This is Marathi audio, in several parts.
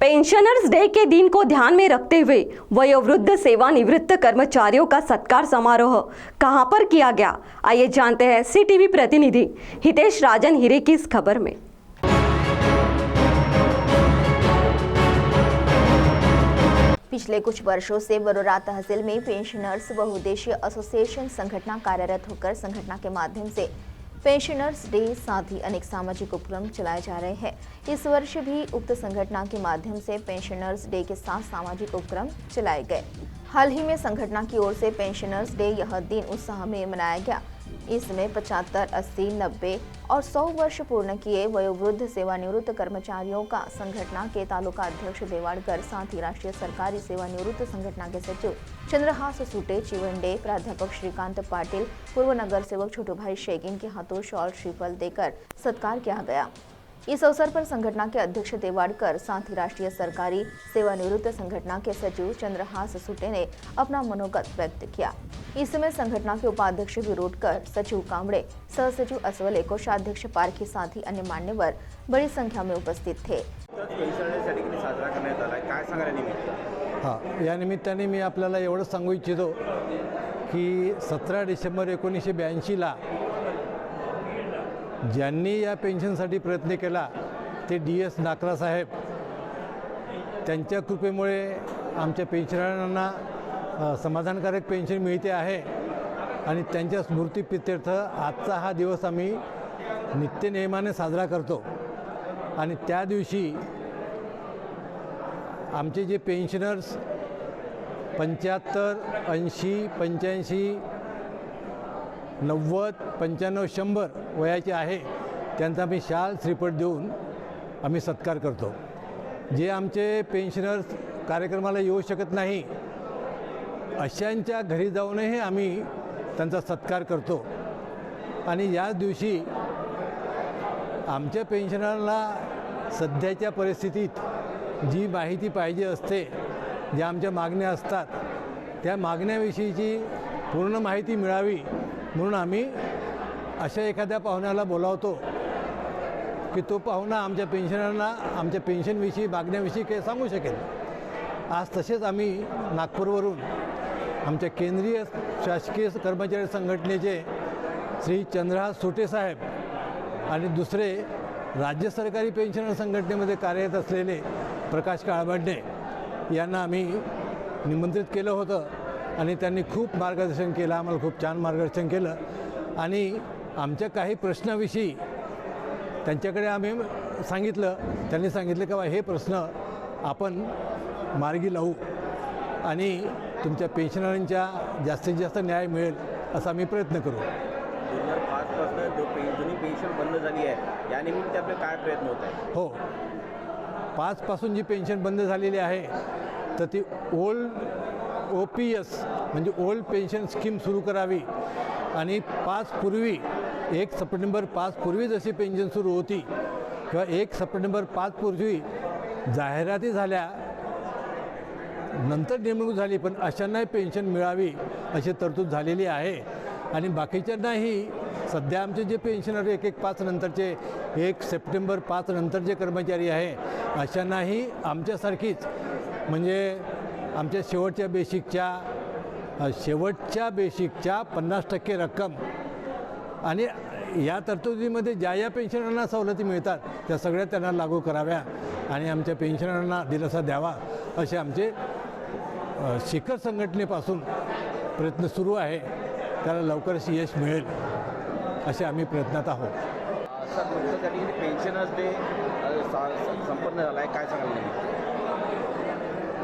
पेंशनर्स डे के दिन को ध्यान में रखते हुए वयोवृद्ध सेवानिवृत्त कर्मचारियों का सत्कार समारोह कहां पर किया गया, आइए जानते हैं सीटीवी प्रतिनिधि हितेश राजन हिरे की इस खबर में। पिछले कुछ वर्षों से बरोरा तहसील में पेंशनर्स बहुउद्देशीय एसोसिएशन संगठन कार्यरत होकर संगठन के माध्यम से पेंशनर्स डे साथ ही अनेक सामाजिक उपक्रम चलाए जा रहे हैं। इस वर्ष भी उक्त संगठन के माध्यम से पेंशनर्स डे के साथ सामाजिक उपक्रम चलाए गए। हाल ही में संगठन की ओर से पेंशनर्स डे यह दिन उत्साह में मनाया गया। इसमें 75, 80, 90 और 100 वर्ष पूर्ण किए वयोवृद्ध सेवानिवृत्त कर्मचारियों का संगठन के तालुका अध्यक्ष देवाड़कर, साथ ही राष्ट्रीय सरकारी सेवानिवृत्त संगठन के सचिव चंद्रहास सूटे, चिवंडे, प्राध्यापक श्रीकांत पाटिल, पूर्व नगर सेवक छोटू भाई शेख, इनके हाथों शॉल श्रीफल देकर सत्कार किया गया। इस अवसर पर संगठन के अध्यक्ष देवाड़कर, साथ ही राष्ट्रीय सरकारी सेवानिवृत्त संगठन के सचिव चंद्रहास सूटे ने अपना मनोगत व्यक्त किया। इस समय संगठन के उपाध्यक्ष विरोडकर, सचिव कांबड़े, सहसचिव अस्वले, कोषाध्यक्ष पारखी, साथ ही अन्य मान्यवर बड़ी संख्या में उपस्थित थे। या निमित्ताने मी आपल्याला एवढं सांगू इच्छितो की 17 डिसेंबर 1982ला ज्यांनी या पेन्शनसाठी प्रयत्न केला ते DS नाकरा साहेब, त्यांच्या कृपेमुळे आमच्या पेन्शनरांना समाधानकारक पेन्शन मिळते आहे आणि त्यांच्या स्मृतिप्रित्यर्थ आजचा हा दिवस आम्ही नित्यनेमाने साजरा करतो। आणि त्या दिवशी आमचे जे पेन्शनर्स 75, 80, 85, 90, 95, 100 वयाचे आहे त्यांचा आम्ही शाल श्रीफळ देऊन आम्ही सत्कार करतो। जे आमचे पेन्शनर्स कार्यक्रमाला येऊ शकत नाही अशांच्या घरी जाऊनही आम्ही त्यांचा सत्कार करतो। आणि याच दिवशी आमच्या पेन्शनरांना सध्याच्या परिस्थितीत जी माहिती पाहिजे असते, ज्या आमच्या मागण्या असतात, त्या मागण्याविषयीची पूर्ण माहिती मिळावी म्हणून आम्ही अशा एखाद्या पाहुण्याला बोलावतो की तो पाहुणा आमच्या पेन्शनरांना आमच्या पेन्शनविषयी मागण्याविषयी काही सांगू शकेल। आज तसेच आम्ही नागपूरवरून आमच्या केंद्रीय शासकीय कर्मचारी संघटनेचे श्री चंद्रहास सूटे साहेब आणि दुसरे राज्य सरकारी पेन्शनर संघटनेमध्ये कार्यरत असलेले प्रकाश काळबंडे यांना आम्ही निमंत्रित केलं होतं आणि त्यांनी खूप मार्गदर्शन केलं, आम्हाला खूप छान मार्गदर्शन केलं। आणि आमच्या काही प्रश्नाविषयी त्यांच्याकडे आम्ही सांगितलं, त्यांनी सांगितलं की हे प्रश्न आपण मार्गी लावू आणि तुमच्या पेन्शनरांच्या जास्तीत जास्त न्याय मिळेल असा आम्ही प्रयत्न करू। 2005 पासून जुनी पेन्शन बंद झाली आहे, या निमित्त आपले काय प्रयत्न होत आहे? हो, 5 पासून जी पेन्शन बंद झालेली आहे तर ती ओल्ड OPS म्हणजे ओल्ड पेन्शन स्कीम सुरू करावी आणि 5 पूर्वी 1 सप्टेंबर 5 पूर्वी जशी पेन्शन सुरू होती किंवा 1 सप्टेंबर 5 पूर्वी जाहिराती झाल्या, नंतर नेमणूक झाली, पण अशांनाही पेन्शन मिळावी अशी तरतूद झालेली आहे। आणि बाकीच्यांनाही सध्या आमचे जे पेन्शनर 1/1/5 नंतरचे 1 सप्टेंबर 5 नंतर जे कर्मचारी आहे अशांनाही आमच्यासारखीच म्हणजे आमच्या शेवटच्या बेसिकच्या 50% रक्कम आणि या तरतुदीमध्ये ज्या पेन्शनरांना सवलती मिळतात त्या सगळ्या त्यांना लागू कराव्या आणि आमच्या पेन्शनरांना दिलासा द्यावा असे आमचे शिखर संघटनेपासून प्रयत्न सुरू आहे। त्याला लवकरच यश मिळेल असे आम्ही प्रयत्नात आहोत। सर, तुमच्यासाठी पेन्शनर्स डे संपन्न झाला आहे, काय सांगाल?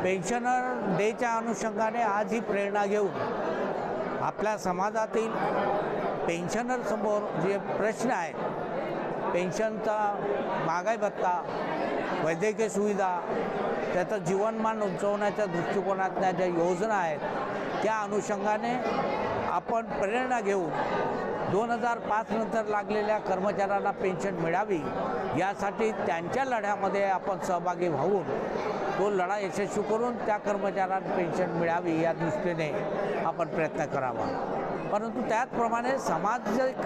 पेन्शनर डेच्या अनुषंगाने आज ही प्रेरणा घेऊन आपल्या समाजातील पेन्शनरसमोर जे प्रश्न आहेत, पेन्शनचा महागाई भत्ता, वैद्यकीय सुविधा, त्याचं जीवनमान उंचवण्याच्या दृष्टिकोनातल्या ज्या योजना आहेत त्या अनुषंगाने आपण प्रेरणा घेऊन 2005 नंतर लागलेल्या कर्मचाऱ्यांना पेन्शन मिळावी यासाठी त्यांच्या लढ्यामध्ये आपण सहभागी होऊन तो लढा यशस्वी करून त्या कर्मचाऱ्यांना पेन्शन मिळावी या दृष्टीने आपण प्रयत्न करावा। परंतु त्याचप्रमाणे सामाजिक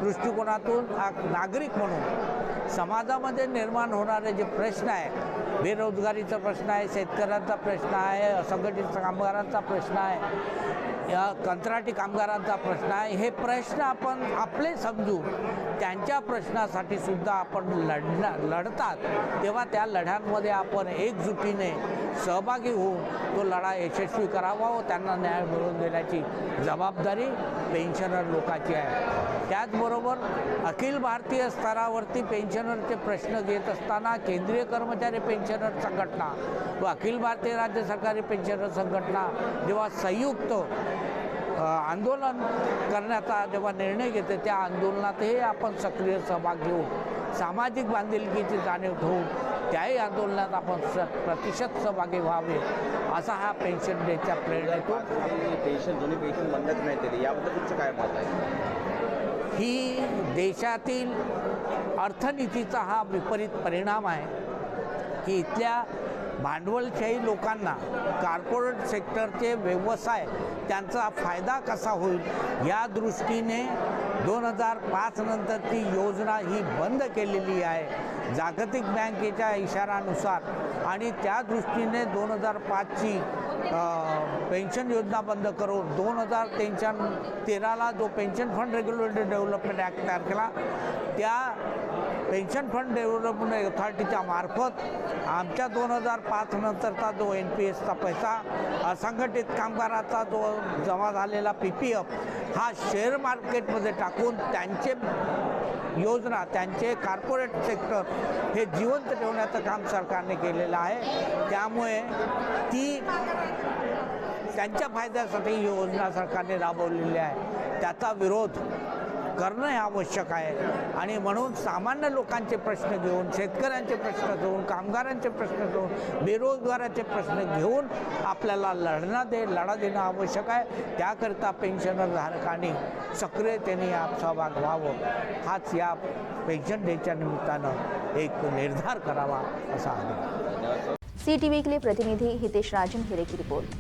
दृष्टिकोनातून नागरिक म्हणून समाजामध्ये निर्माण होणारे जे प्रश्न आहे, बेरोजगारीचा प्रश्न आहे, शेतकऱ्यांचा प्रश्न आहे, असंघटित कामगारांचा प्रश्न आहे, या कंत्राटी कामगारांचा प्रश्न आहे, हे प्रश्न आपण आपले समजून त्यांच्या प्रश्नासाठी सुद्धा आपण लढतात तेव्हा त्या लढ्यांमध्ये आपण एकजुटीने सहभागी होऊन तो लढा यशस्वी करावा व त्यांना न्याय मिळवून देण्याची जबाबदारी पेन्शनर लोकांची आहे. त्याचबरोबर अखिल भारतीय स्तरावरती पेन्शनरचे प्रश्न घेत असताना केंद्रीय कर्मचारी पेन्शनर संघटना व अखिल भारतीय राज्य सरकारी पेन्शनर संघटना जेव्हा संयुक्त आंदोलन करण्याचा जेव्हा निर्णय घेते त्या आंदोलनातही आपण सक्रिय सहभाग घेऊन सामाजिक बांधिलकीची जाणीव ठेवून त्याही आंदोलनात आपण प्रतिशत सहभागी व्हावे असा हा पेन्शन डेच्या प्रेरणेतून पेन्शन जुनी पेन्शन बंद करण्यात येते याबद्दल तुमचं काय मत आहे? ही देशातील अर्थनीतीचा हा विपरीत परिणाम आहे की इथल्या भांडवलशाही लोकांना कॉर्पोरेट सेक्टरचे व्यवसाय त्यांचा फायदा कसा होईल या दृष्टीने 2005 नंतर ती योजना ही बंद केलेली आहे जागतिक बँकेच्या इशाऱ्यानुसार आणि त्या दृष्टीने 2005ची पेन्शन योजना बंद करून 2013ला जो pension fund regulatory development act तयार केला त्या पेन्शन फंड डेव्हलपमेंट अथॉरिटीच्या मार्फत आमच्या 2005 नंतरचा जो NPSचा पैसा असंघटित कामगाराचा जो जमा झालेला PPF हा शेअर मार्केटमध्ये टाकून त्यांचे योजना त्यांचे कॉर्पोरेट सेक्टर हे जिवंत ठेवण्याचं काम सरकारने केलेलं आहे. त्यामुळे ती त्यांच्या फायद्यासाठी ही योजना सरकारने राबवलेली आहे. त्याचा विरोध करणं हे आवश्यक आहे आणि म्हणून सामान्य लोकांचे प्रश्न घेऊन शेतकऱ्यांचे प्रश्न घेऊन कामगारांचे प्रश्न घेऊन बेरोजगाराचे प्रश्न घेऊन आपल्याला लढा देणं आवश्यक आहे. त्याकरिता पेन्शनर धारकांनी सक्रियतेने यात सहभाग व्हावं हाच या पेन्शन डेच्या निमित्तानं एक निर्धार करावा असा आग्रह. CTV के लिए प्रतिनिधि हितेश राजन हिरे की रिपोर्ट.